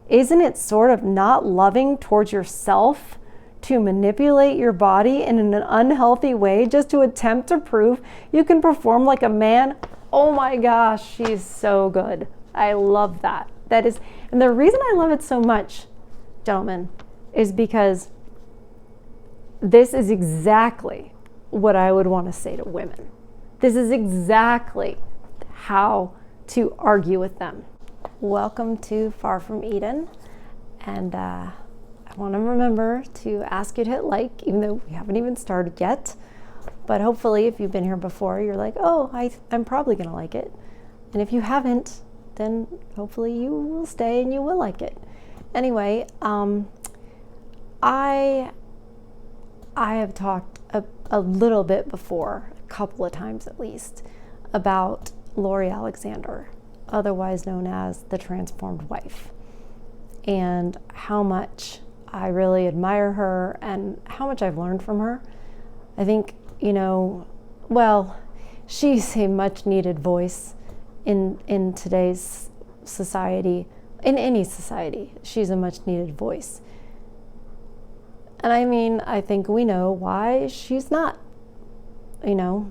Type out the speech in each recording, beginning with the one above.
Isn't it sort of not loving towards yourself to manipulate your body in an unhealthy way just to attempt to prove you can perform like a man? Oh my gosh, she's so good. I love that. And the reason I love it so much, gentlemen, is because this is exactly what I would want to say to women. This is exactly how to argue with them. Welcome to Far From Eden. And I want to remember to ask you to hit like, even though we haven't even started yet. But hopefully, if you've been here before, you're like, oh, I'm probably going to like it. And if you haven't, then hopefully you will stay and you will like it. Anyway, I have talked a little bit before, a couple of times at least, about Lori Alexander, otherwise known as the Transformed Wife, and how much I really admire her and how much I've learned from her. I think, she's a much needed voice in today's society, in any society. She's a much needed voice. And I think we know why she's not, a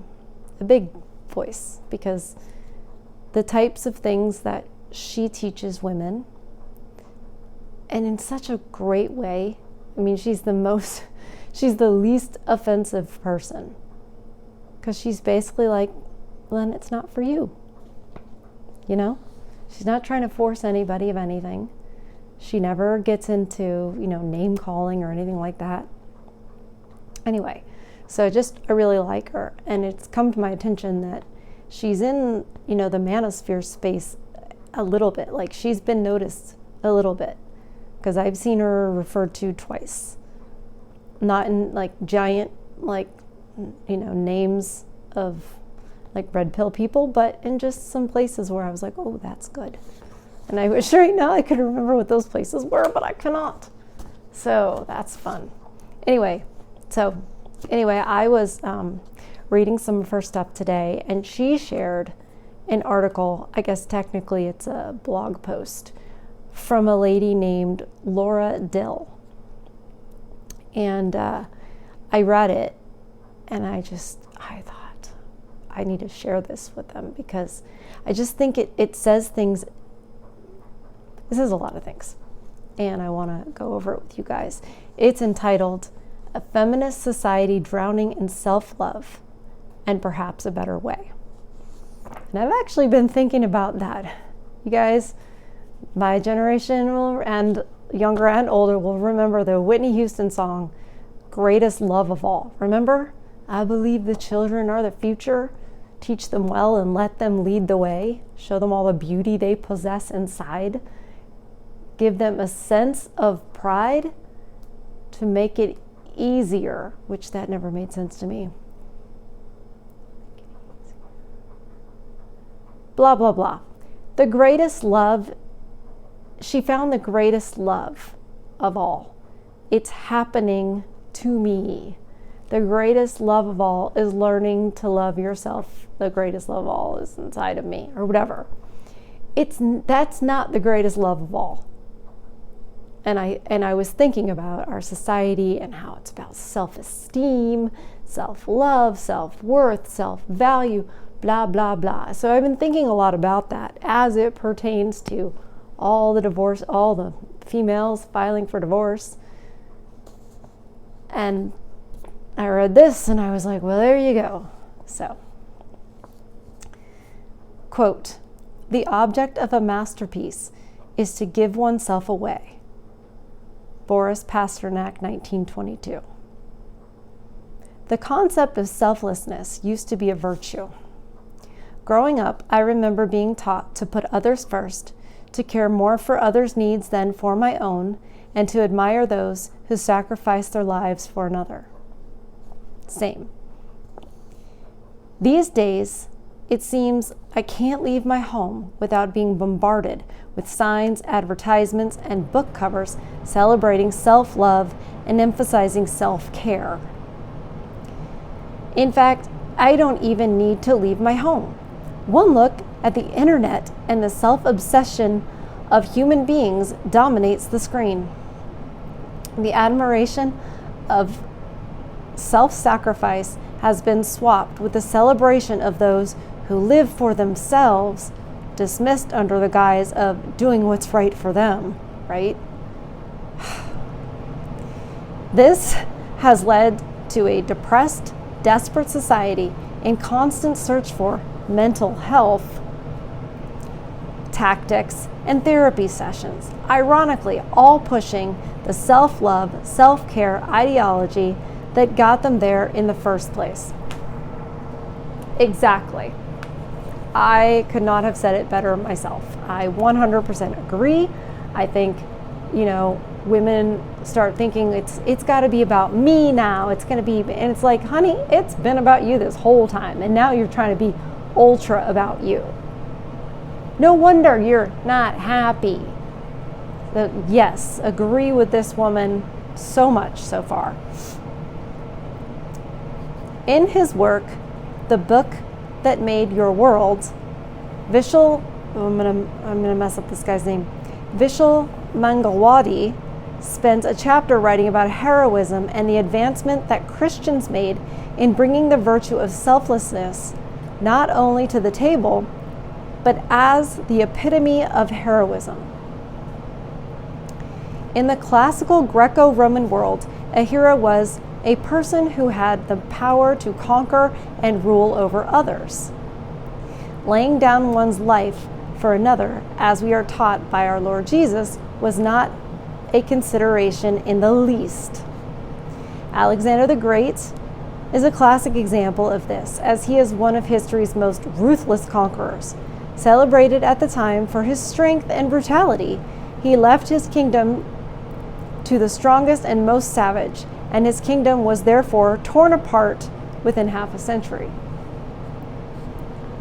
big voice, because the types of things that she teaches women, and in such a great way. She's the least offensive person, because she's basically like, then it's not for you. She's not trying to force anybody of anything. She never gets into, name calling or anything like that. Anyway, so I really like her, and it's come to my attention that she's in, the manosphere space a little bit. Like, she's been noticed a little bit, because I've seen her referred to twice. Not in like giant, names of like red pill people, but in just some places where I was like, oh, that's good. And I wish right now I could remember what those places were, but I cannot. So that's fun. Anyway, I was reading some of her stuff today, and she shared an article, I guess technically it's a blog post, from a lady named Laura Dill. And I read it, and I thought, I need to share this with them, because I just think it says things. It says a lot of things, and I want to go over it with you guys. It's entitled, "A Feminist Society Drowning in Self-Love and Perhaps a Better Way." And I've actually been thinking about that. You guys, my generation and younger and older will remember the Whitney Houston song, "Greatest Love of All." Remember? I believe the children are the future. Teach them well and let them lead the way. Show them all the beauty they possess inside. Give them a sense of pride to make it easier, which that never made sense to me. Blah, blah, blah. The greatest love, she found the greatest love of all. It's happening to me. The greatest love of all is learning to love yourself. The greatest love of all is inside of me, or whatever. That's not the greatest love of all. And I was thinking about our society and how it's about self-esteem, self-love, self-worth, self-value, blah, blah, blah. So I've been thinking a lot about that as it pertains to all the females filing for divorce. And I read this and I was like, well, there you go. So, quote, "The object of a masterpiece is to give oneself away." Boris Pasternak, 1922. The concept of selflessness used to be a virtue. Growing up, I remember being taught to put others first, to care more for others' needs than for my own, and to admire those who sacrifice their lives for another. Same. These days, it seems I can't leave my home without being bombarded with signs, advertisements, and book covers celebrating self-love and emphasizing self-care. In fact, I don't even need to leave my home. One look at the internet and the self-obsession of human beings dominates the screen. The admiration of self-sacrifice has been swapped with the celebration of those who live for themselves, dismissed under the guise of doing what's right for them, right? This has led to a depressed, desperate society in constant search for mental health tactics and therapy sessions, ironically, all pushing the self-love, self-care ideology that got them there in the first place. Exactly. I could not have said it better myself. I 100% agree. I think, women start thinking it's got to be about me now. It's going to be, and it's like, honey, it's been about you this whole time, and now you're trying to be ultra about you. No wonder you're not happy. Yes, agree with this woman so much so far. In his work, The Book That Made Your World, I'm gonna mess up this guy's name. Vishal Mangalwadi spends a chapter writing about heroism and the advancement that Christians made in bringing the virtue of selflessness not only to the table, but as the epitome of heroism. In the classical Greco-Roman world, a hero was a person who had the power to conquer and rule over others. Laying down one's life for another, as we are taught by our Lord Jesus, was not a consideration in the least. Alexander the Great is a classic example of this, as he is one of history's most ruthless conquerors. Celebrated at the time for his strength and brutality, he left his kingdom to the strongest and most savage, and his kingdom was therefore torn apart within half a century.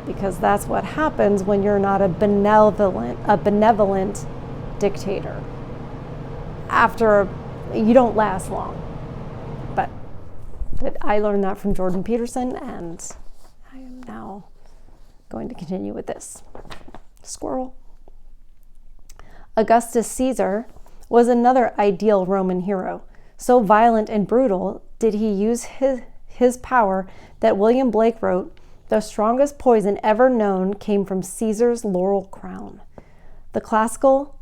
Because that's what happens when you're not a benevolent dictator. You don't last long. But I learned that from Jordan Peterson, and I am now going to continue with this. Squirrel. Augustus Caesar was another ideal Roman hero. So violent and brutal did he use his power that William Blake wrote, "The strongest poison ever known came from Caesar's laurel crown." The classical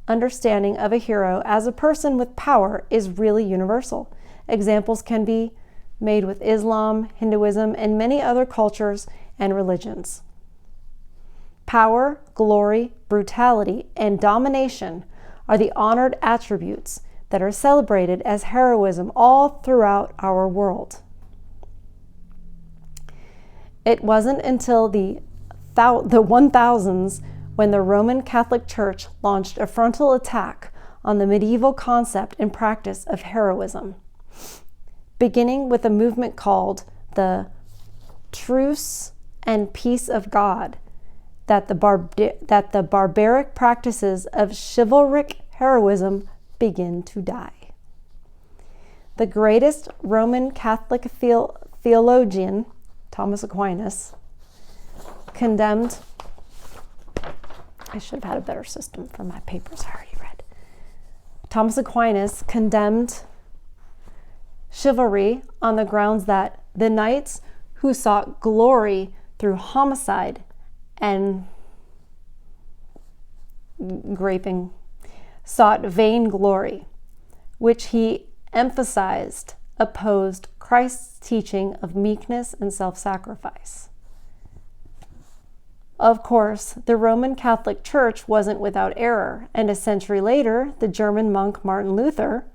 understanding of a hero as a person with power is really universal. Examples can be made with Islam, Hinduism, and many other cultures and religions. Power, glory, brutality, and domination are the honored attributes that are celebrated as heroism all throughout our world. It wasn't until the 1000s when the Roman Catholic Church launched a frontal attack on the medieval concept and practice of heroism, beginning with a movement called the Truce and Peace of God, that the barbaric practices of chivalric heroism begin to die. The greatest Roman Catholic theologian, Thomas Aquinas, condemned, I should have had a better system for my papers I already read. Thomas Aquinas condemned chivalry on the grounds that the knights who sought glory through homicide and raping sought vain glory, which he emphasized opposed Christ's teaching of meekness and self-sacrifice. Of course, the Roman Catholic Church wasn't without error, and a century later, the German monk Martin Luther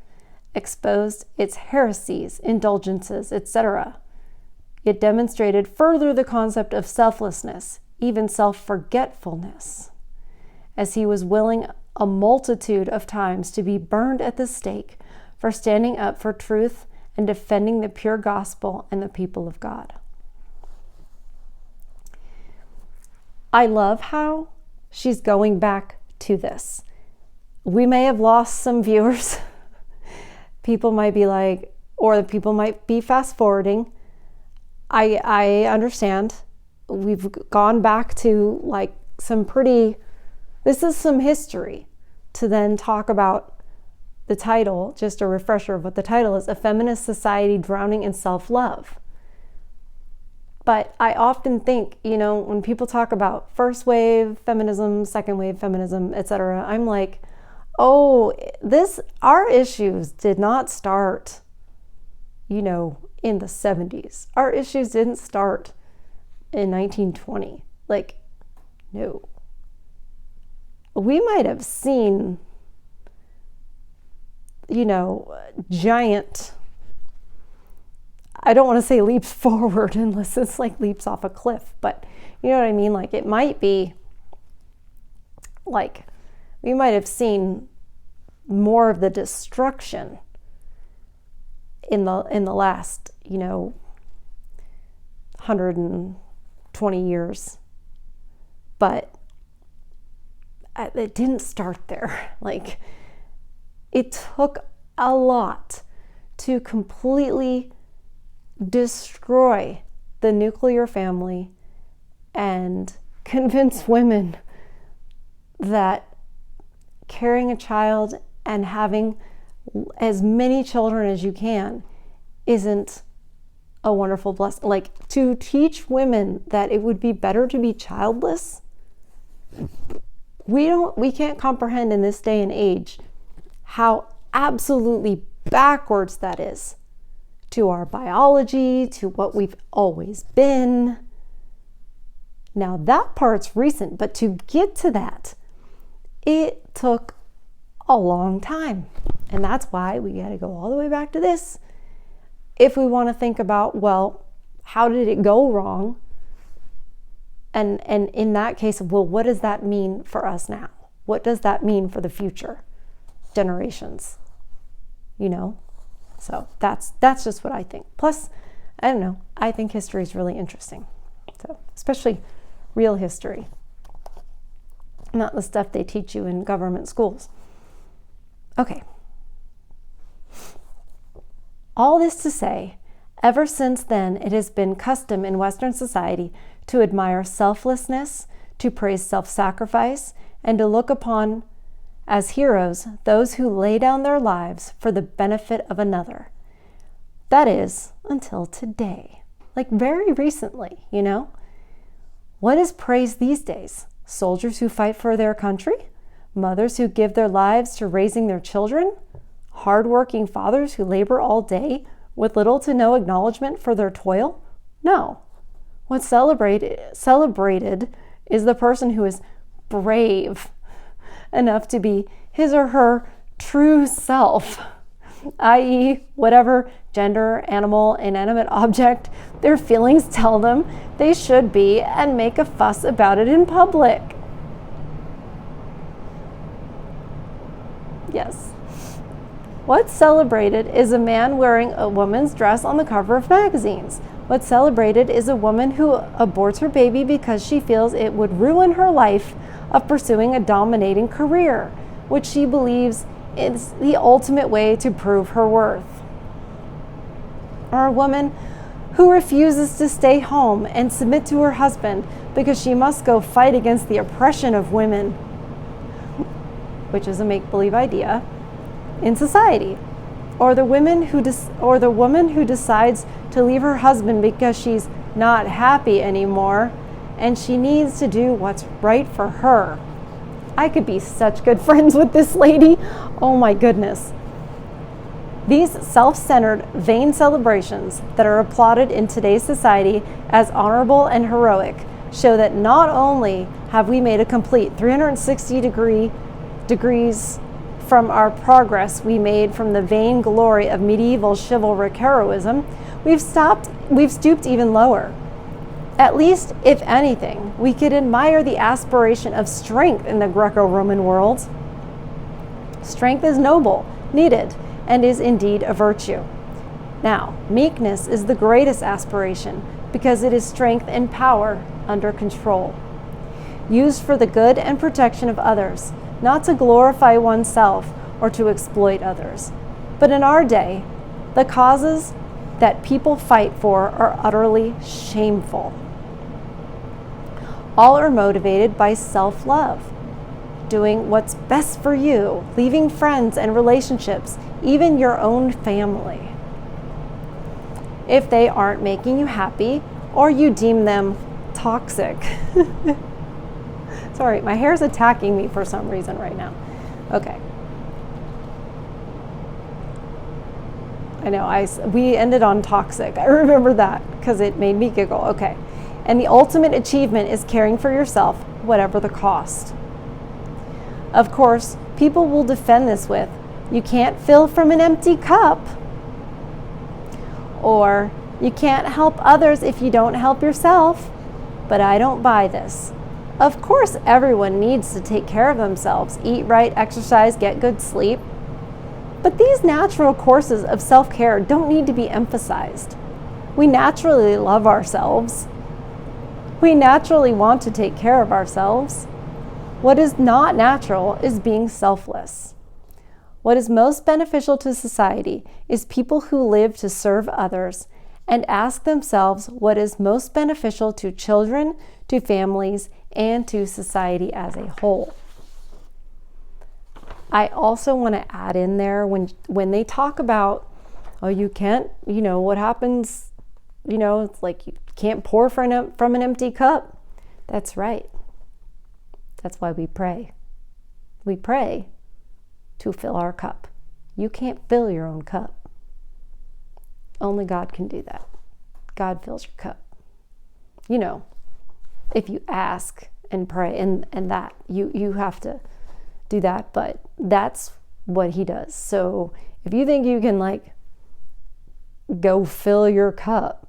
exposed its heresies, indulgences, etc. It demonstrated further the concept of selflessness, even self-forgetfulness, as he was willing a multitude of times to be burned at the stake for standing up for truth and defending the pure gospel and the people of God. I love how she's going back to this. We may have lost some viewers. People might be like, or the people might be fast forwarding. I understand. We've gone back to like some pretty This is some history to then talk about the title, just a refresher of what the title is, A Feminist Society Drowning in Self-Love. But I often think, when people talk about first wave feminism, second wave feminism, etc., I'm like, oh, our issues did not start, in the 70s. Our issues didn't start in 1920. No. We might have seen, giant, I don't want to say leaps forward unless it's like leaps off a cliff, but you know what I mean? It might be we might have seen more of the destruction in the last, 120 years. But it didn't start there. It took a lot to completely destroy the nuclear family and convince women that carrying a child and having as many children as you can isn't a wonderful blessing. To teach women that it would be better to be childless, we can't comprehend in this day and age how absolutely backwards that is to our biology, to what we've always been. Now that part's recent, but to get to that, it took a long time. And that's why we got to go all the way back to this. If we want to think about, well, how did it go wrong? And in that case, well, what does that mean for us now? What does that mean for the future generations? So that's just what I think. Plus, I don't know, I think history is really interesting. So, especially real history, not the stuff they teach you in government schools. Okay. All this to say, ever since then, it has been custom in Western society to admire selflessness, to praise self-sacrifice, and to look upon as heroes those who lay down their lives for the benefit of another. That is, until today. Very recently, What is praised these days? Soldiers who fight for their country? Mothers who give their lives to raising their children? Hard-working fathers who labor all day with little to no acknowledgement for their toil? No. What's celebrated is the person who is brave enough to be his or her true self, i.e., whatever gender, animal, inanimate object their feelings tell them they should be, and make a fuss about it in public. Yes. What's celebrated is a man wearing a woman's dress on the cover of magazines. What's celebrated is a woman who aborts her baby because she feels it would ruin her life of pursuing a dominating career, which she believes is the ultimate way to prove her worth. Or a woman who refuses to stay home and submit to her husband because she must go fight against the oppression of women, which is a make-believe idea in society. Or the woman who decides to leave her husband because she's not happy anymore and she needs to do what's right for her. I could be such good friends with this lady. Oh my goodness. These self-centered, vain celebrations that are applauded in today's society as honorable and heroic show that not only have we made a complete 360 degrees from our progress we made from the vain glory of medieval chivalric heroism, we've stooped even lower. At least, if anything, we could admire the aspiration of strength in the Greco-Roman world. Strength is noble, needed, and is indeed a virtue. Now, meekness is the greatest aspiration because it is strength and power under control, used for the good and protection of others, not to glorify oneself or to exploit others. But in our day, the causes that people fight for are utterly shameful. All are motivated by self-love. doing what's best for you, leaving friends and relationships, even your own family, if they aren't making you happy or you deem them toxic. Sorry, my hair's attacking me for some reason right now. Okay. I know, we ended on toxic. I remember that because it made me giggle. Okay. And the ultimate achievement is caring for yourself, whatever the cost. Of course, people will defend this with, you can't fill from an empty cup. Or, you can't help others if you don't help yourself. But I don't buy this. Of course, everyone needs to take care of themselves, eat right, exercise, get good sleep. But these natural courses of self-care don't need to be emphasized. We naturally love ourselves. We naturally want to take care of ourselves. What is not natural is being selfless. What is most beneficial to society is people who live to serve others and ask themselves what is most beneficial to children, to families, and to society as a whole. I also want to add in there when they talk about, oh, you can't, what happens, it's like you can't pour from an empty cup. That's right. That's why we pray. We pray to fill our cup. You can't fill your own cup. Only God can do that. God fills your cup. If you ask and pray and that, you have to do that, but that's what he does. So if you think you can go fill your cup,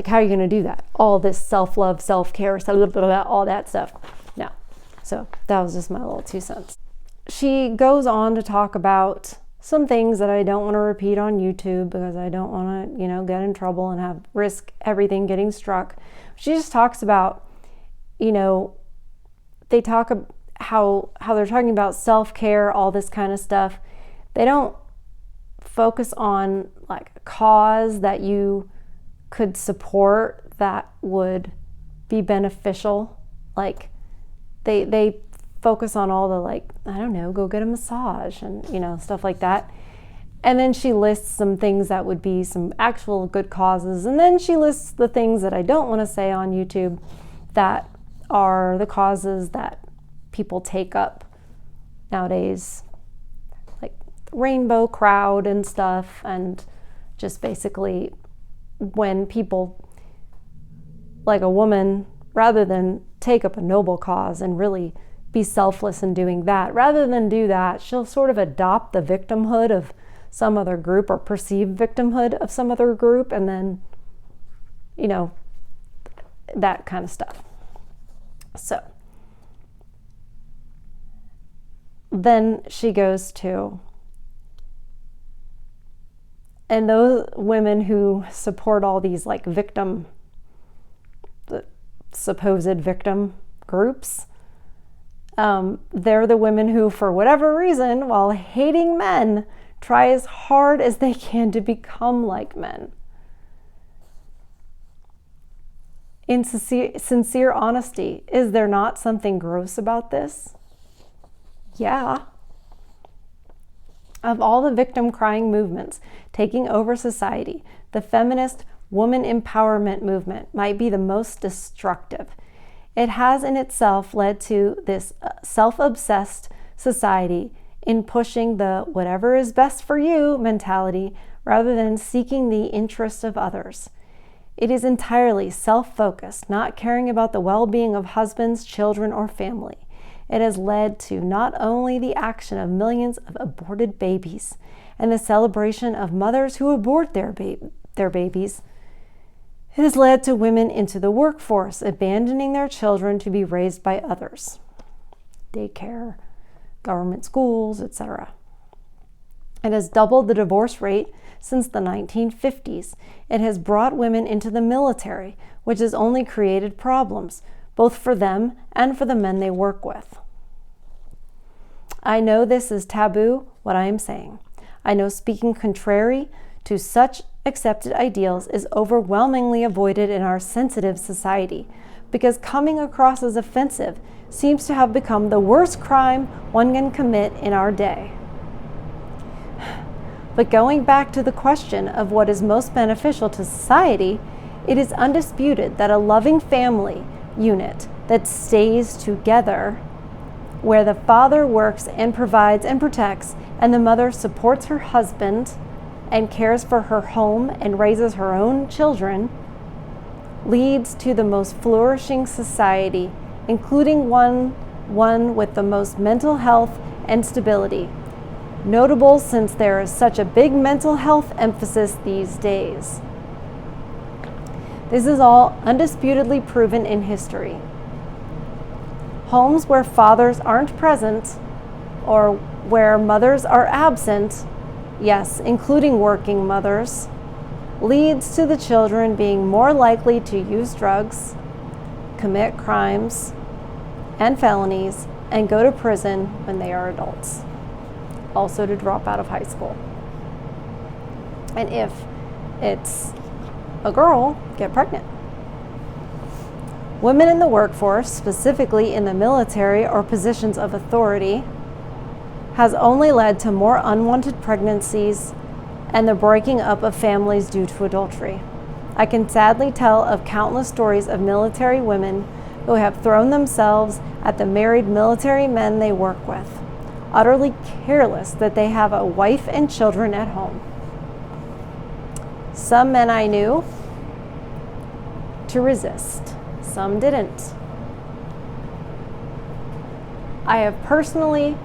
how are you going to do that? All this self-love, self-care, all that stuff. No. So that was just my little 2 cents. She goes on to talk about some things that I don't want to repeat on YouTube because I don't want to, get in trouble and risk everything getting struck. She just talks about, they talk about how they're talking about self-care, all this kind of stuff. They don't focus on a cause that you could support that would be beneficial. They focus on all the go get a massage and stuff like that. And then she lists some things that would be some actual good causes, and then she lists the things that I don't want to say on YouTube that are the causes that people take up nowadays, like the rainbow crowd and stuff, and just basically when people, like a woman, rather than take up a noble cause and really be selfless in doing that, rather than do that, she'll sort of adopt the victimhood of some other group or perceived victimhood of some other group, and then, that kind of stuff. So then she goes to, and those women who support all these the supposed victim groups, they're the women who, for whatever reason, while hating men, try as hard as they can to become like men. In sincere honesty, is there not something gross about this? Yeah. Of all the victim crying movements taking over society, the feminist woman empowerment movement might be the most destructive. It has in itself led to this self-obsessed society in pushing the whatever is best for you mentality rather than seeking the interests of others. It is entirely self-focused, not caring about the well-being of husbands, children, or family. It has led to not only the action of millions of aborted babies and the celebration of mothers who abort their babies, it has led to women into the workforce, abandoning their children to be raised by others. Daycare, government schools, etc. It has doubled the divorce rate since the 1950s. It has brought women into the military, which has only created problems, both for them and for the men they work with. I know this is taboo, what I am saying. I know speaking contrary to such accepted ideals is overwhelmingly avoided in our sensitive society, because coming across as offensive seems to have become the worst crime one can commit in our day. But going back to the question of what is most beneficial to society, it is undisputed that a loving family unit that stays together, where the father works and provides and protects, and the mother supports her husband and cares for her home and raises her own children, leads to the most flourishing society, including one with the most mental health and stability. Notable since there is such a big mental health emphasis these days. This is all undisputedly proven in history. Homes where fathers aren't present or where mothers are absent, yes, including working mothers, leads to the children being more likely to use drugs, commit crimes and felonies, and go to prison when they are adults. Also to drop out of high school. And if it's a girl, get pregnant. Women in the workforce, specifically in the military or positions of authority, has only led to more unwanted pregnancies and the breaking up of families due to adultery. I can sadly tell of countless stories of military women who have thrown themselves at the married military men they work with, utterly careless that they have a wife and children at home. Some men I knew to resist, some didn't. I have personally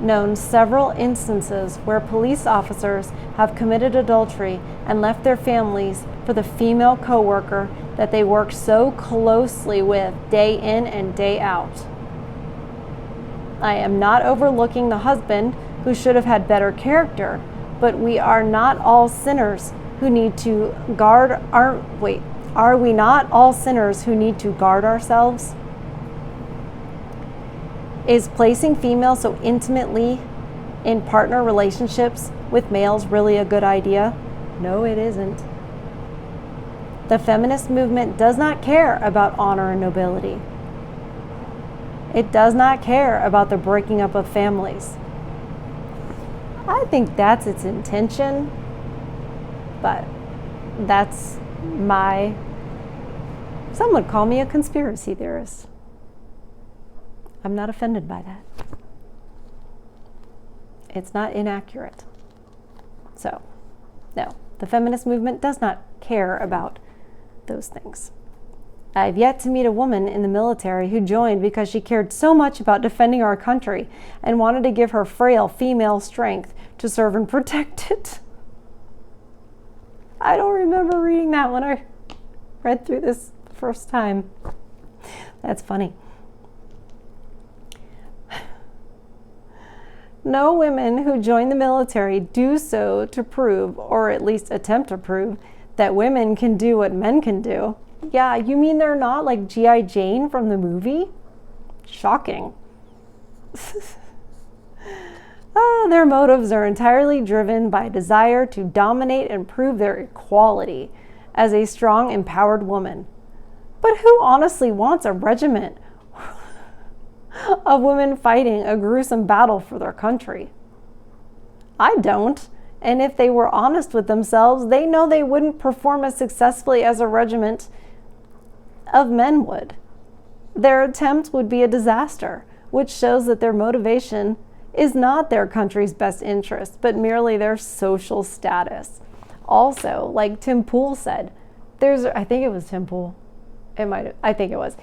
known several instances where police officers have committed adultery and left their families for the female coworker that they worked so closely with day in and day out. I am not overlooking the husband who should have had better character, but we are not all sinners who need to guard are we not all sinners who need to guard ourselves? Is placing females so intimately in partner relationships with males really a good idea? No, it isn't. The feminist movement does not care about honor and nobility. It does not care about the breaking up of families. I think that's its intention, but that's some would call me a conspiracy theorist. I'm not offended by that. It's not inaccurate. So, no, the feminist movement does not care about those things. I've yet to meet a woman in the military who joined because she cared so much about defending our country and wanted to give her frail female strength to serve and protect it. I don't remember reading that when I read through this the first time. That's funny. No women who join the military do so to prove, or at least attempt to prove, that women can do what men can do. Yeah, you mean they're not like G.I. Jane from the movie? Shocking. Their motives are entirely driven by a desire to dominate and prove their equality as a strong, empowered woman. But who honestly wants a regiment of women fighting a gruesome battle for their country? I don't. And if they were honest with themselves, they know they wouldn't perform as successfully as a regiment of men would. Their attempt would be a disaster, which shows that their motivation is not their country's best interest, but merely their social status. Also, like Tim Pool said, I think it was Tim Pool. I think it was.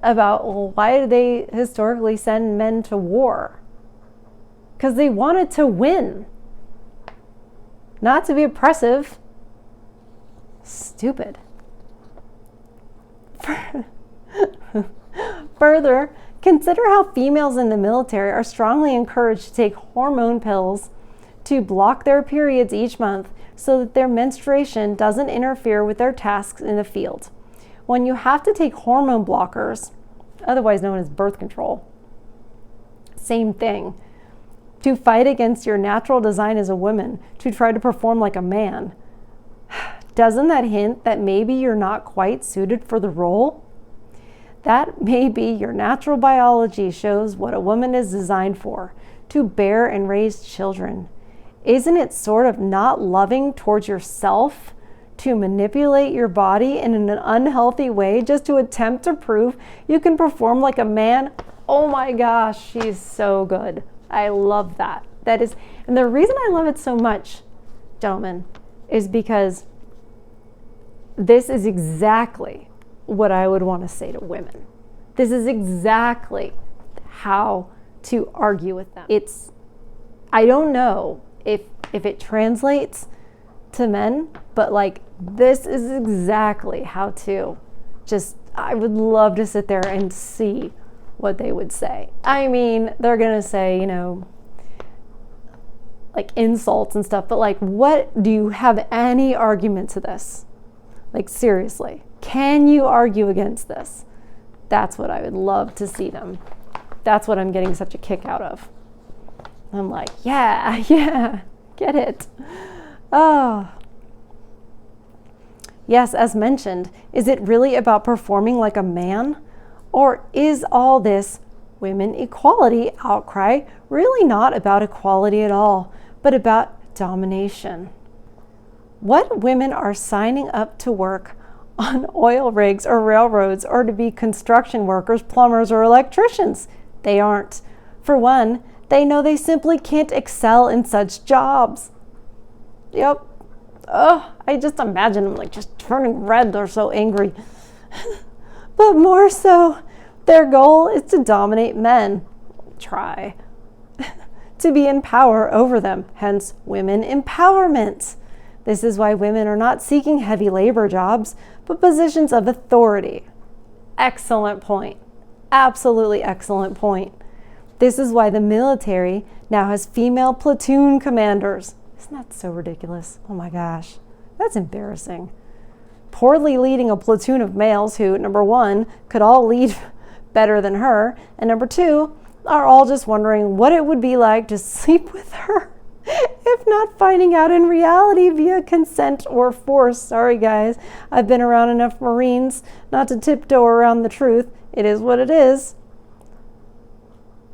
About, well, why did they historically send men to war? Because they wanted to win. Not to be oppressive. Stupid. Further, consider how females in the military are strongly encouraged to take hormone pills to block their periods each month so that their menstruation doesn't interfere with their tasks in the field. When you have to take hormone blockers, otherwise known as birth control, same thing, to fight against your natural design as a woman, to try to perform like a man, doesn't that hint that maybe you're not quite suited for the role? That may be your natural biology shows what a woman is designed for, to bear and raise children. Isn't it sort of not loving towards yourself to manipulate your body in an unhealthy way just to attempt to prove you can perform like a man? Oh my gosh, she's so good. I love that. And the reason I love it so much, gentlemen, is because this is exactly what I would want to say to women. This is exactly how to argue with them. I don't know if it translates to men, but like this is exactly how to I would love to sit there and see what they would say. I mean, they're going to say, like insults and stuff, but like, what do you have any argument to this? Like, seriously, can you argue against this? That's what I would love to see them. That's what I'm getting such a kick out of. I'm like, yeah, get it. Oh. Yes, as mentioned, is it really about performing like a man? Or is all this women equality outcry really not about equality at all, but about domination? What women are signing up to work on oil rigs or railroads or to be construction workers, plumbers, or electricians? They aren't. For one, they know they simply can't excel in such jobs. Yep. I just imagine them like just turning red. They're so angry. But more so, their goal is to dominate men. Try. To be in power over them, hence women empowerment. This is why women are not seeking heavy labor jobs, but positions of authority. Excellent point. Absolutely excellent point. This is why the military now has female platoon commanders. Isn't that so ridiculous? Oh my gosh, that's embarrassing. Poorly leading a platoon of males who, number one, could all lead better than her, and number two, are all just wondering what it would be like to sleep with her, if not finding out in reality via consent or force. Sorry guys, I've been around enough Marines not to tiptoe around the truth. It is what it is.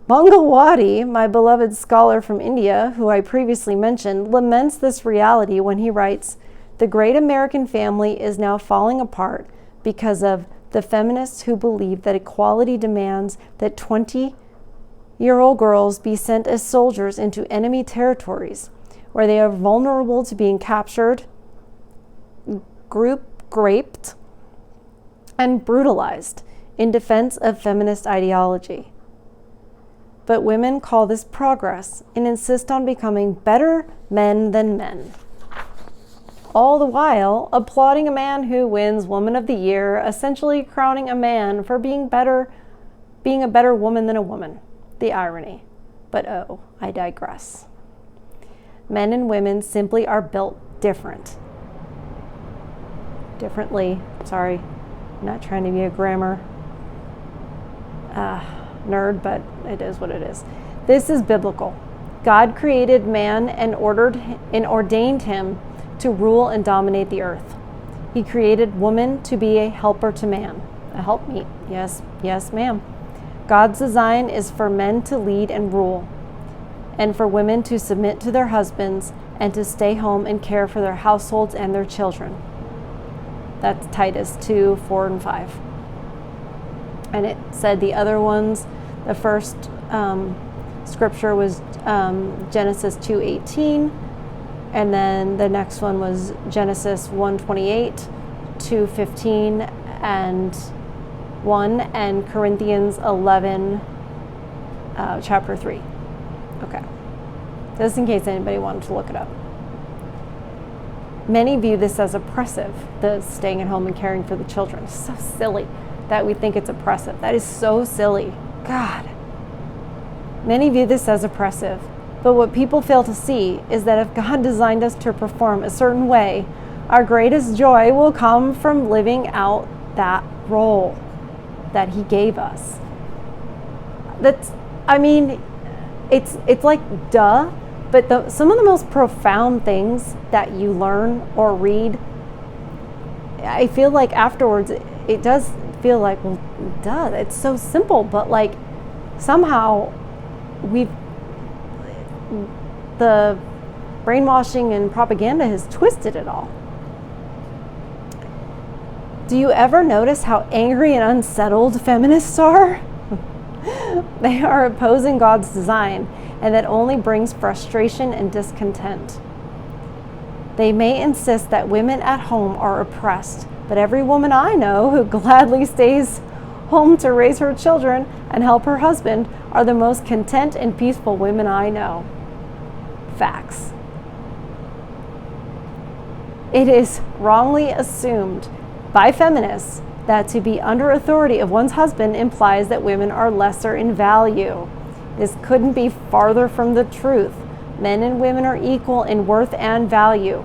Mangalwadi, my beloved scholar from India, who I previously mentioned, laments this reality when he writes, "The great American family is now falling apart because of the feminists who believe that equality demands that 20-year-old girls be sent as soldiers into enemy territories where they are vulnerable to being captured, raped, and brutalized in defense of feminist ideology. But women call this progress and insist on becoming better men than men. All the while applauding a man who wins Woman of the Year, essentially crowning a man for being a better woman than a woman. The irony. But oh, I digress. Men and women simply are built differently. Sorry, I'm not trying to be a grammar nerd, but it is what it is. This is biblical. God created man and ordained him to rule and dominate the earth. He created woman to be a helper to man, a helpmeet. Yes, ma'am. God's design is for men to lead and rule, and for women to submit to their husbands and to stay home and care for their households and their children. That's Titus 2:4-5. And it said the other ones, the first scripture was Genesis 2:18, and then the next one was Genesis 1:28, 2:15, and 1, and Corinthians 11, chapter 3. Okay, just in case anybody wanted to look it up. Many view this as oppressive, the staying at home and caring for the children. It's so silly that we think it's oppressive. That is so silly. God. Many view this as oppressive, but what people fail to see is that if God designed us to perform a certain way, our greatest joy will come from living out that role that he gave us. It's like duh, but some of the most profound things that you learn or read, I feel like afterwards it does feel like, well, duh, it's so simple, but like somehow the brainwashing and propaganda has twisted it all. Do you ever notice how angry and unsettled feminists are? They are opposing God's design, and that only brings frustration and discontent. They may insist that women at home are oppressed, but every woman I know who gladly stays home to raise her children and help her husband are the most content and peaceful women I know. Facts. It is wrongly assumed by feminists that to be under authority of one's husband implies that women are lesser in value. This couldn't be farther from the truth. Men and women are equal in worth and value,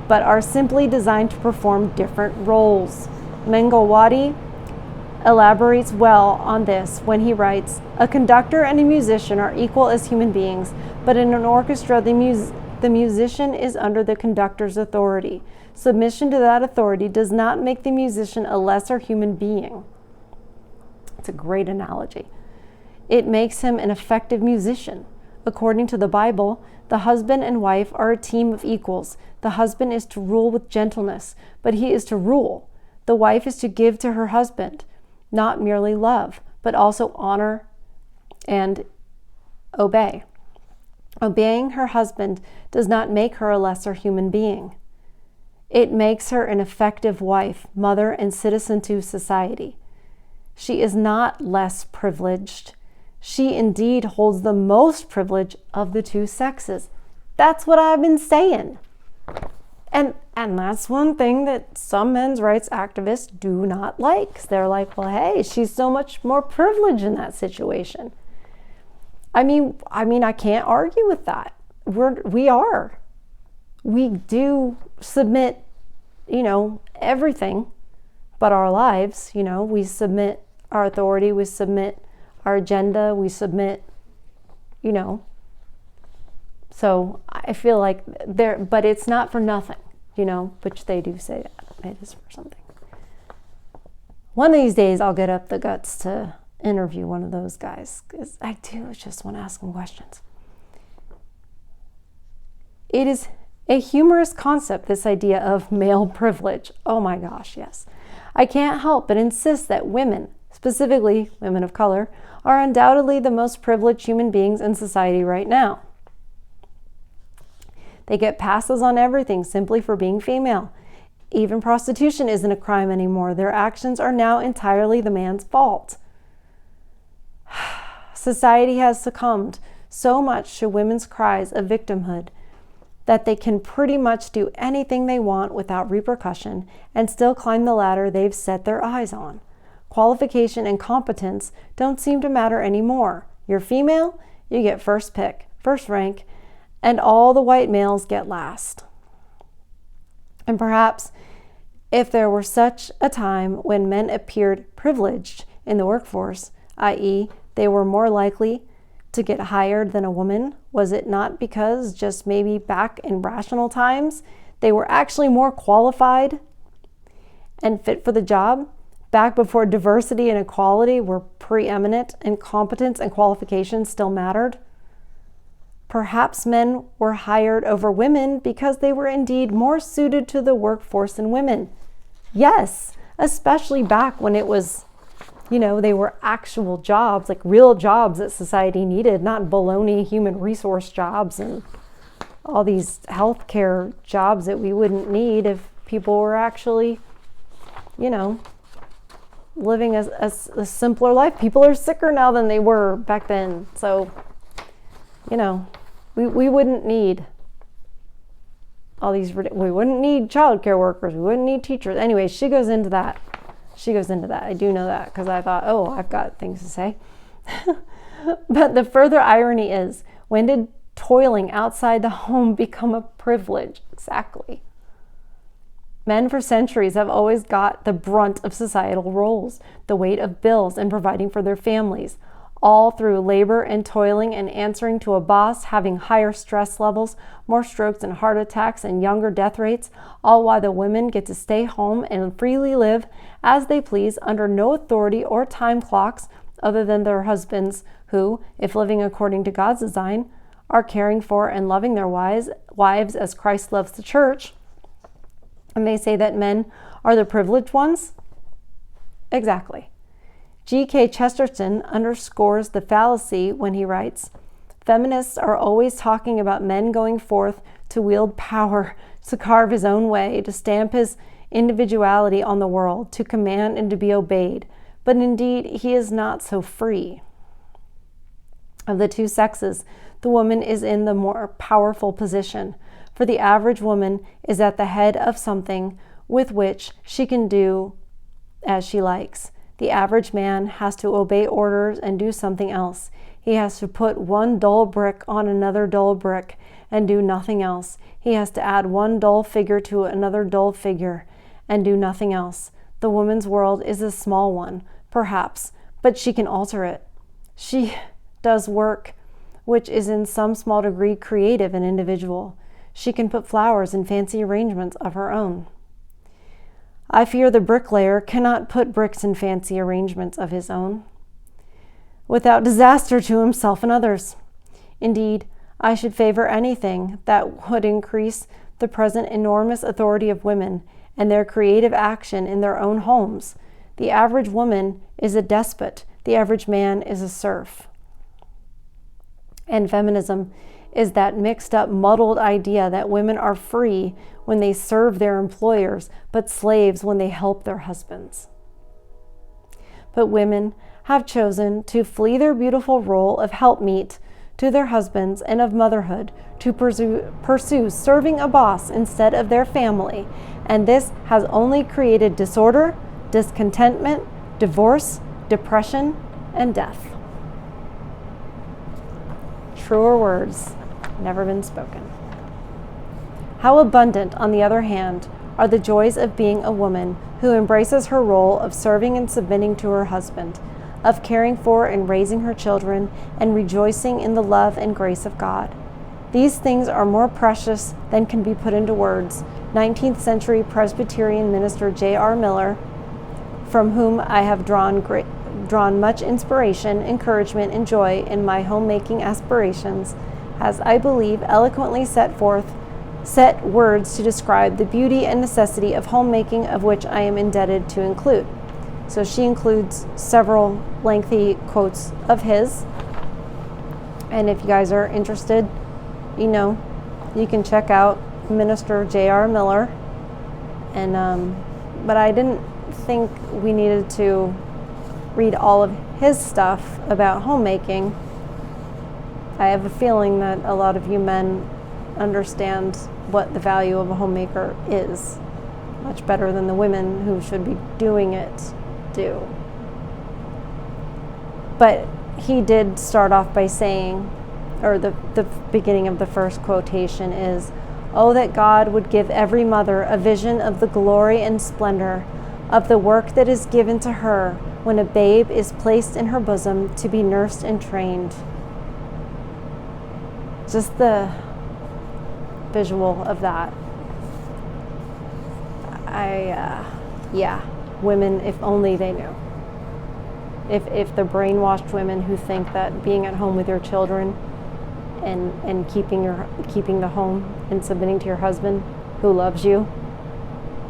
but are simply designed to perform different roles. Mangalwadi elaborates well on this when he writes, "A conductor and a musician are equal as human beings, but in an orchestra the musician is under the conductor's authority. Submission to that authority does not make the musician a lesser human being." It's a great analogy. It makes him an effective musician. According to the Bible, the husband and wife are a team of equals. The husband is to rule with gentleness, but he is to rule. The wife is to give to her husband, not merely love, but also honor and obey. Obeying her husband does not make her a lesser human being. It makes her an effective wife, mother, and citizen to society. She is not less privileged. She indeed holds the most privilege of the two sexes. That's what I've been saying. And that's one thing that some men's rights activists do not like. They're like, well, hey, she's so much more privileged in that situation. I mean, I can't argue with that. We do submit, everything but our lives. We submit our authority, we submit our agenda, we submit, So I feel like but it's not for nothing, which they do say that it is for something. One of these days I'll get up the guts to interview one of those guys, because I do just want to ask them questions. It is a humorous concept, this idea of male privilege. Oh my gosh, yes. I can't help but insist that women, specifically women of color, are undoubtedly the most privileged human beings in society right now. They get passes on everything simply for being female. Even prostitution isn't a crime anymore. Their actions are now entirely the man's fault. Society has succumbed so much to women's cries of victimhood that they can pretty much do anything they want without repercussion and still climb the ladder they've set their eyes on. Qualification and competence don't seem to matter anymore. You're female, you get first pick, first rank, and all the white males get last. And perhaps if there were such a time when men appeared privileged in the workforce, i.e., they were more likely to get hired than a woman, was it not because just maybe back in rational times, they were actually more qualified and fit for the job? Back before diversity and equality were preeminent and competence and qualifications still mattered? Perhaps men were hired over women because they were indeed more suited to the workforce than women. Yes, especially back when it was, they were actual jobs, like real jobs that society needed, not baloney human resource jobs and all these healthcare jobs that we wouldn't need if people were actually, living a simpler life. People are sicker now than they were back then. So, we wouldn't need all these, we wouldn't need childcare workers. We wouldn't need teachers. Anyway, she goes into that. I do know that because I thought, I've got things to say. But the further irony is, when did toiling outside the home become a privilege? Exactly. Men for centuries have always got the brunt of societal roles, the weight of bills and providing for their families. all through labor and toiling and answering to a boss, having higher stress levels, more strokes and heart attacks, and younger death rates, all while the women get to stay home and freely live as they please under no authority or time clocks other than their husbands, who, if living according to God's design, are caring for and loving their wives as Christ loves the church. And they say that men are the privileged ones? Exactly. G.K. Chesterton underscores the fallacy when he writes, "Feminists are always talking about men going forth to wield power, to carve his own way, to stamp his individuality on the world, to command and to be obeyed. But indeed, he is not so free." Of the two sexes, the woman is in the more powerful position, for the average woman is at the head of something with which she can do as she likes. The average man has to obey orders and do something else. He has to put one dull brick on another dull brick and do nothing else. He has to add one dull figure to another dull figure and do nothing else. The woman's world is a small one, perhaps, but she can alter it. She does work which is in some small degree creative and individual. She can put flowers in fancy arrangements of her own. I fear the bricklayer cannot put bricks in fancy arrangements of his own, without disaster to himself and others. Indeed, I should favor anything that would increase the present enormous authority of women and their creative action in their own homes. The average woman is a despot. The average man is a serf. And feminism is that mixed up, muddled idea that women are free when they serve their employers, but slaves when they help their husbands. But women have chosen to flee their beautiful role of helpmeet to their husbands and of motherhood to pursue serving a boss instead of their family, and this has only created disorder, discontentment, divorce, depression, and death. Truer words never been spoken. How abundant, on the other hand, are the joys of being a woman who embraces her role of serving and submitting to her husband, of caring for and raising her children, and rejoicing in the love and grace of God. These things are more precious than can be put into words. 19th century Presbyterian minister J.R. Miller, from whom I have drawn much inspiration, encouragement, and joy in my homemaking aspirations, has, I believe, eloquently set words to describe the beauty and necessity of homemaking, of which I am indebted to include. So she includes several lengthy quotes of his. And if you guys are interested, you can check out Minister J.R. Miller. And but I didn't think we needed to read all of his stuff about homemaking. I have a feeling that a lot of you men understand what the value of a homemaker is much better than the women who should be doing it do. But he did start off by saying, or the beginning of the first quotation is, "Oh, that God would give every mother a vision of the glory and splendor of the work that is given to her when a babe is placed in her bosom to be nursed and trained." Just the visual of that. Women, if only they knew. If the brainwashed women who think that being at home with your children and keeping the home and submitting to your husband who loves you,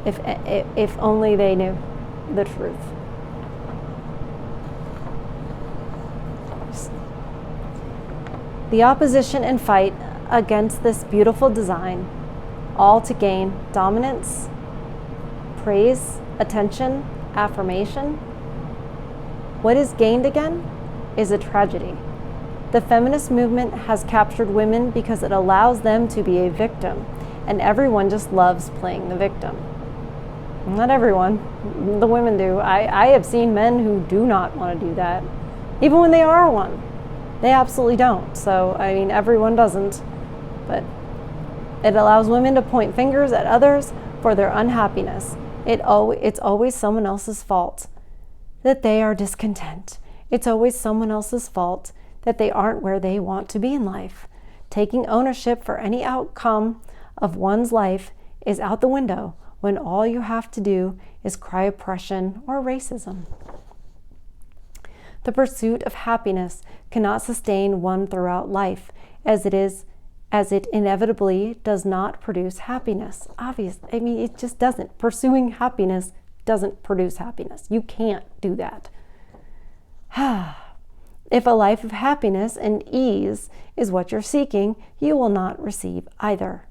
if only they knew the truth. The opposition and fight against this beautiful design, all to gain dominance, praise, attention, affirmation. What is gained again is a tragedy. The feminist movement has captured women because it allows them to be a victim, and everyone just loves playing the victim. Not everyone. The women do. I have seen men who do not want to do that, even when they are one. They absolutely don't. So, everyone doesn't. But it allows women to point fingers at others for their unhappiness. It's always someone else's fault that they are discontent It's always someone else's fault that they aren't where they want to be in life. Taking ownership for any outcome of one's life is out the window when all you have to do is cry oppression or racism. The pursuit of happiness cannot sustain one throughout life, as it inevitably does not produce happiness. Obviously, it just doesn't. Pursuing happiness doesn't produce happiness. You can't do that. If a life of happiness and ease is what you're seeking, you will not receive either.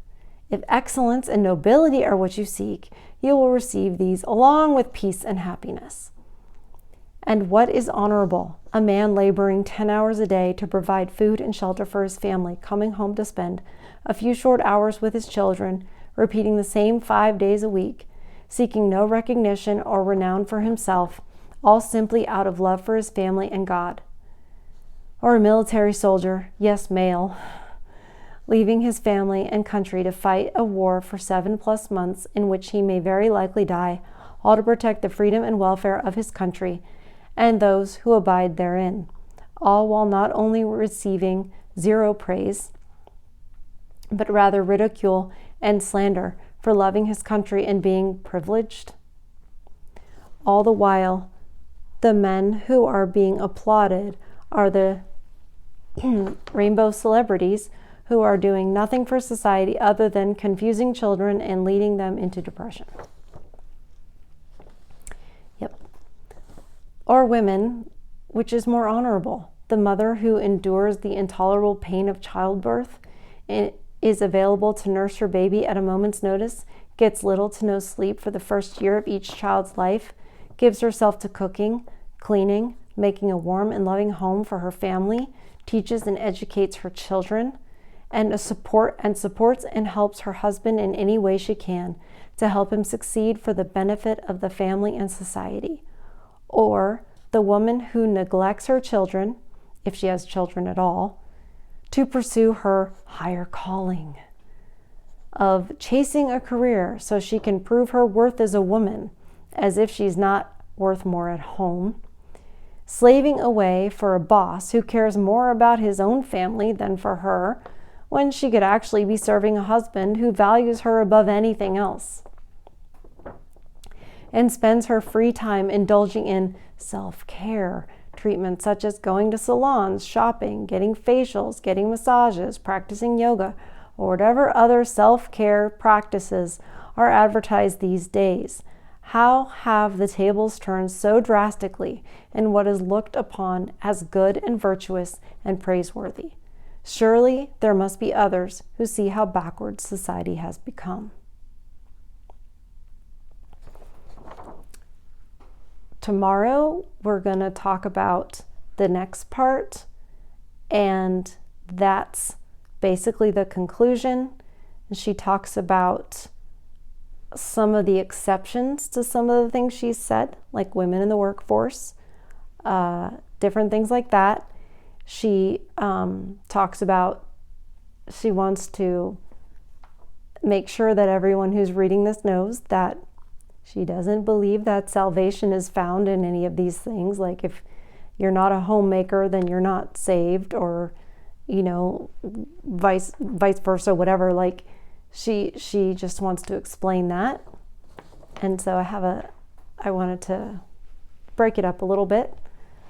If excellence and nobility are what you seek, you will receive these along with peace and happiness. And what is honorable? A man laboring 10 hours a day to provide food and shelter for his family, coming home to spend a few short hours with his children, repeating the same 5 days a week, seeking no recognition or renown for himself, all simply out of love for his family and God. Or a military soldier, yes, male, leaving his family and country to fight a war for 7+ months in which he may very likely die, all to protect the freedom and welfare of his country and those who abide therein, all while not only receiving zero praise, but rather ridicule and slander for loving his country and being privileged. All the while, the men who are being applauded are the rainbow celebrities who are doing nothing for society other than confusing children and leading them into depression. Yep. Or women, which is more honorable. The mother who endures the intolerable pain of childbirth and is available to nurse her baby at a moment's notice, gets little to no sleep for the first year of each child's life, gives herself to cooking, cleaning, making a warm and loving home for her family, teaches and educates her children, and supports and helps her husband in any way she can to help him succeed for the benefit of the family and society. Or the woman who neglects her children, if she has children at all, to pursue her higher calling of chasing a career so she can prove her worth as a woman, as if she's not worth more at home, slaving away for a boss who cares more about his own family than for her, when she could actually be serving a husband who values her above anything else, and spends her free time indulging in self-care treatments such as going to salons, shopping, getting facials, getting massages, practicing yoga, or whatever other self-care practices are advertised these days. How have the tables turned so drastically in what is looked upon as good and virtuous and praiseworthy? Surely there must be others who see how backward society has become. Tomorrow, we're going to talk about the next part, and that's basically the conclusion. She talks about some of the exceptions to some of the things she said, like women in the workforce, different things like that. She talks about she wants to make sure that everyone who's reading this knows that she doesn't believe that salvation is found in any of these things. Like if you're not a homemaker, then you're not saved, or, vice versa, whatever. Like she just wants to explain that. And so I wanted to break it up a little bit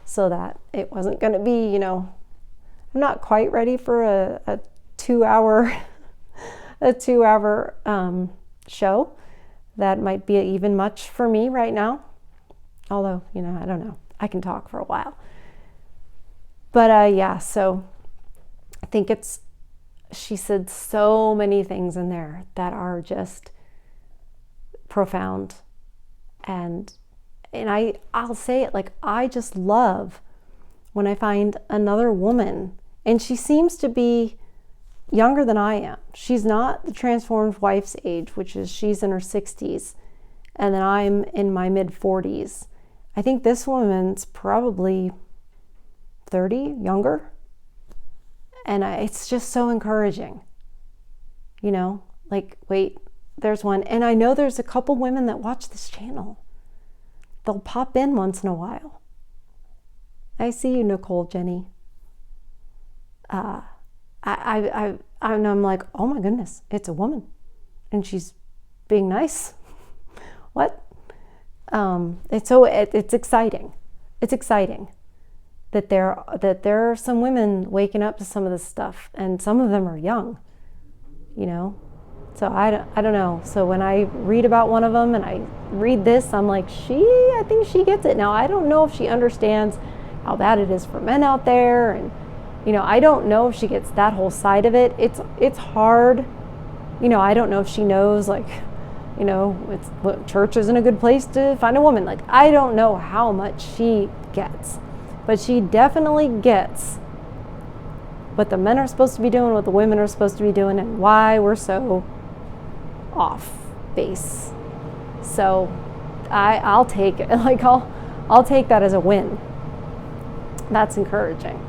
so that it wasn't going to be, I'm not quite ready for a 2-hour show. That might be even much for me right now. Although, I don't know. I can talk for a while. But so I think she said so many things in there that are just profound. And I'll say it, like, I just love when I find another woman, and she seems to be younger than I am. She's not the transformed wife's age, which is she's in her 60s, and then I'm in my mid-40s. I think this woman's probably 30, younger. And it's just so encouraging. Like, wait, there's one. And I know there's a couple women that watch this channel. They'll pop in once in a while. I see you, Nicole, Jenny. I'm like, oh my goodness, it's a woman, and she's being nice. What? It's exciting. It's exciting that there are some women waking up to some of this stuff, and some of them are young, you know. So I don't know. So when I read about one of them and I read this, I'm like, I think she gets it. Now I don't know if she understands how bad it is for men out there, and you know, I don't know if she gets that whole side of it. It's hard. You know, I don't know if she knows, like, you know, church isn't a good place to find a woman. Like, I don't know how much she gets, but she definitely gets what the men are supposed to be doing, what the women are supposed to be doing, and why we're so off base. So I'll take it. Like, I'll take that as a win. That's encouraging.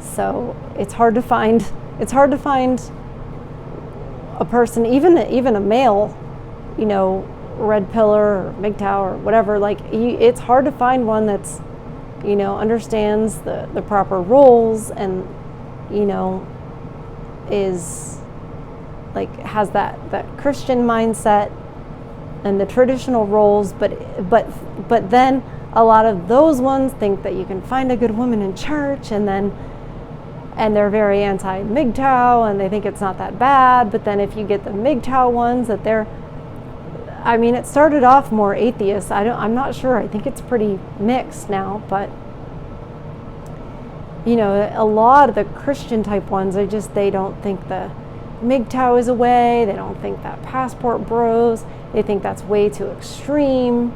So it's hard to find a person, even a male, you know, red pillar or MGTOW or whatever. Like, it's hard to find one that's, you know, understands the proper roles and, you know, is like, has that Christian mindset and the traditional roles, but then a lot of those ones think that you can find a good woman in church, and they're very anti-MGTOW, and they think it's not that bad. But then if you get the MGTOW ones, that it started off more atheist. I'm not sure. I think it's pretty mixed now, but you know, a lot of the Christian type ones are just, they don't think the MGTOW is a way. They don't think that passport bros. They think that's way too extreme.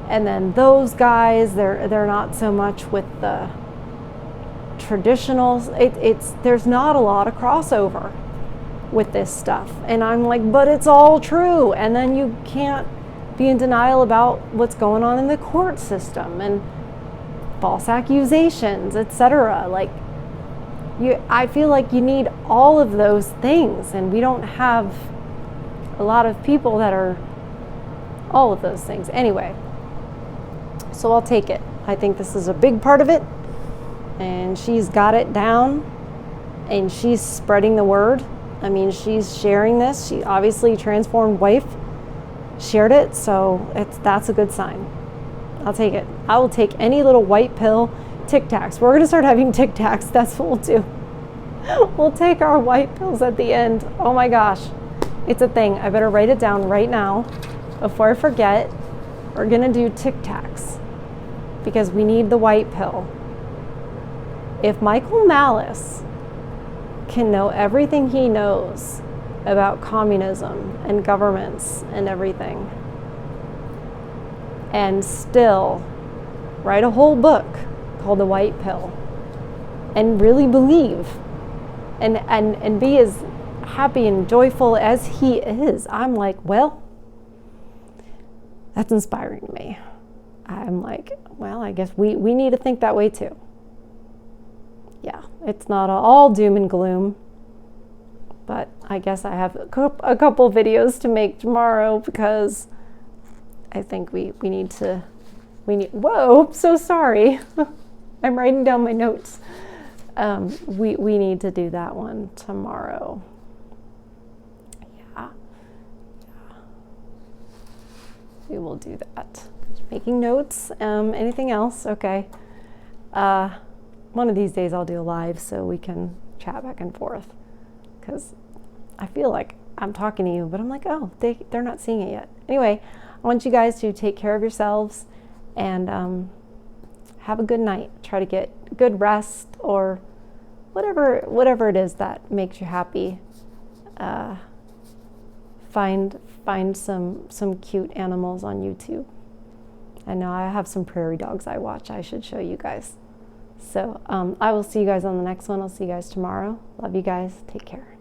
And then those guys, they're not so much with the traditionals. There's not a lot of crossover with this stuff, and I'm like, but it's all true. And then you can't be in denial about what's going on in the court system and false accusations, etc. Like, I feel like you need all of those things, and we don't have a lot of people that are all of those things. Anyway, so I'll take it. I think this is a big part of it, and she's got it down, and she's spreading the word. I mean, she's sharing this. She obviously, transformed wife, shared it, so that's a good sign. I'll take it. I will take any little white pill Tic Tacs. We're going to start having Tic Tacs. That's what we'll do. We'll take our white pills at the end. Oh my gosh. It's a thing. I better write it down right now before I forget. We're going to do Tic Tacs because we need the white pill. If Michael Malice can know everything he knows about communism and governments and everything, and still write a whole book called The White Pill, and really believe and be as happy and joyful as he is, I'm like, well, that's inspiring to me. I'm like, well, I guess we need to think that way too. Yeah, it's not all doom and gloom, but I guess I have a couple videos to make tomorrow because I think we need, whoa, so sorry. I'm writing down my notes. We need to do that one tomorrow. Yeah. We will do that. Making notes. Anything else? Okay. One of these days I'll do a live so we can chat back and forth, because I feel like I'm talking to you, but I'm like, oh, they're not seeing it yet. Anyway, I want you guys to take care of yourselves and have a good night. Try to get good rest, or whatever it is that makes you happy. Find some cute animals on YouTube. I know I have some prairie dogs I watch. I should show you guys. So I will see you guys on the next one. I'll see you guys tomorrow. Love you guys. Take care.